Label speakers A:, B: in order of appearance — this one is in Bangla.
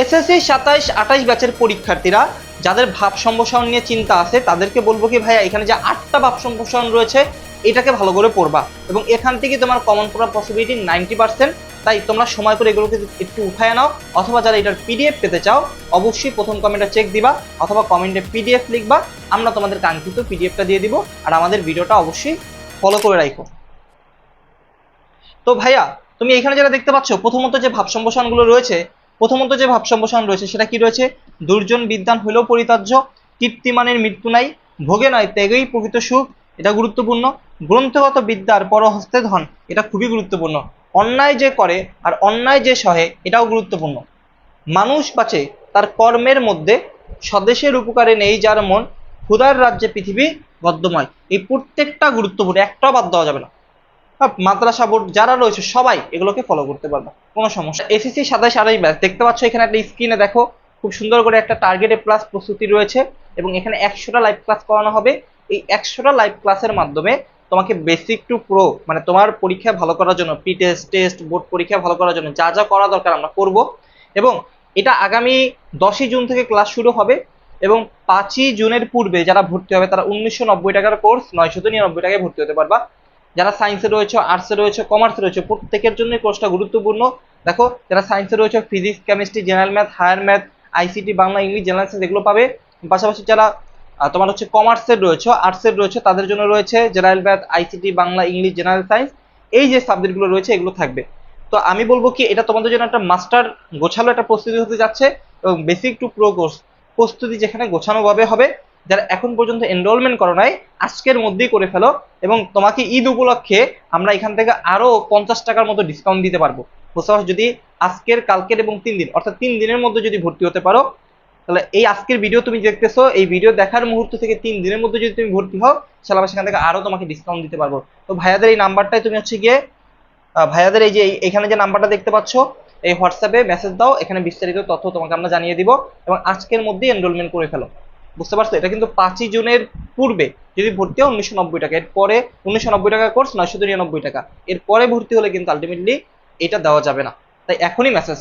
A: এসএসসি 27-28 ব্যাচের পরীক্ষার্থীরা যাদের ভাব সম্প্রসারণ নিয়ে চিন্তা আছে তাদেরকে বলবো কি ভাইয়া এখানে যে 8টা ভাব সম্প্রসারণ রয়েছে এটাকে ভালো করে পড়বা এবং এখান থেকে তোমার কমন পড়ার পসিবিলিটি 90%। তাই তোমরা সময় করে এগুলোকে একটু উঠায় নাও, অথবা যারা এটার পিডিএফ পেতে চাও অবশ্যই প্রথম কমেন্টে চেক দিবা অথবা কমেন্টে পিডিএফ লিখবা, আমরা তোমাদের কাঙ্ক্ষিত পিডিএফটা দিয়ে দিব। আর আমাদের ভিডিওটা অবশ্যই ফলো করে রাখো। তো ভাইয়া তুমি এখানে যেটা দেখতে পাচ্ছ প্রথমত যে ভাব সম্প্রসারণগুলো রয়েছে, সেটা কি রয়েছে? দুর্জন বিদ্বান হইলেও পরিত্যাজ্য, কীর্তিমানের মৃত্যু নাই, ভোগে নয় ত্যাগেই প্রকৃত সুখ, এটা গুরুত্বপূর্ণ। গ্রন্থগত বিদ্যার পরহস্তে ধন, এটা খুবই গুরুত্বপূর্ণ। অন্যায় যে করে আর অন্যায় যে সহে, এটাও গুরুত্বপূর্ণ। মানুষ বাঁচে তার কর্মের মধ্যে, স্বদেশের উপকারে নেই যার মন, ক্ষুধার রাজ্যে পৃথিবী গদ্যময়। এই প্রত্যেকটা গুরুত্বপূর্ণ, একটাও বাদ দেওয়া যাবে না। মাদ্রাসা বোর্ড যারা রয়েছে সবাই এগুলোকে ফলো করতে পারবে, কোনো সমস্যা। এসএসসি 27-28 ব্যাচ দেখতে পাচ্ছ এখানে একটা স্ক্রিনে দেখো খুব সুন্দর করে একটা টার্গেট প্লাস প্রস্তুতি রয়েছে এবং এখানে 100টা লাইভ ক্লাস করানো হবে। এই 100টা লাইভ ক্লাসের মাধ্যমে তোমাকে বেসিক টু প্রো মানে তোমার পরীক্ষা ভালো করার জন্য, প্রি টেস্ট, টেস্ট, বোর্ড পরীক্ষা ভালো করার জন্য যা যা করা দরকার আমরা করব। এবং এটা আগামী 10ই জুন থেকে ক্লাস শুরু হবে এবং 5ই জুনের পূর্বে যারা ভর্তি হবে তারা 1990 টাকার কোর্স 999 টাকায় ভর্তি হতে পারবা। যারা সায়েন্সে রয়েছে, আর্টসে রয়েছে, কমার্সে রয়েছে, প্রত্যেকের জন্য কোর্সটা গুরুত্বপূর্ণ। দেখো যারা সায়েন্সে রয়েছে physics, chemistry, general math, higher math, ICT, Bangla, English, general science এগুলো পাবে। পাশাপাশি যারা তোমার হচ্ছে কমার্সের রয়েছে, আর্টসের রয়েছে, তাদের জন্য রয়েছে general math, ICT, Bangla, English, general science, এই যে সাবজেক্টগুলো রয়েছে এগুলো থাকবে। তো আমি বলবো কি এটা তোমাদের জন্য একটা মাস্টার গোছালো একটা প্রস্তুতি হতে যাচ্ছে এবং বেসিক টু প্রো কোর্স প্রস্তুতি যেখানে গোছানোভাবে হবে। যারা এখন পর্যন্ত এনরোলমেন্ট করো নাই আজকের মধ্যেই করে ফেলো এবং তোমাকে ঈদ উপলক্ষে আমরা এখান থেকে আরো 50 টাকার মতো ডিসকাউন্ট দিতে পারবো। বুঝতে পারছো? যদি আজকের, কালকের এবং 3 দিন অর্থাৎ 3 দিনের মধ্যে যদি ভর্তি হতে পারো, তাহলে এই আজকের ভিডিও তুমি দেখতেছো, এই ভিডিও দেখার মুহূর্ত থেকে 3 দিনের মধ্যে যদি তুমি ভর্তি হও তাহলে আমরা সেখান থেকে আরো তোমাকে ডিসকাউন্ট দিতে পারবো। তো ভাইয়াদের এই নাম্বারটাই তুমি হচ্ছে গিয়ে ভাইয়াদের এই যে এখানে যে নাম্বারটা দেখতে পাচ্ছ এই হোয়াটসঅ্যাপে মেসেজ দাও, এখানে বিস্তারিত তথ্য তোমাকে আমরা জানিয়ে দিব এবং আজকের মধ্যেই এনরোলমেন্ট করে ফেলো। বুঝতে পারছো? এটা কিন্তু 5ই জুনের পূর্বে যদি ভর্তি হয় 1990 টাকা, এরপরে 1990 টাকা কোর্স 999 টাকা, এরপরে ভর্তি হলে কিন্তু আলটিমেটলি এটা দেওয়া যাবে না। তাই এখনই মেসেজ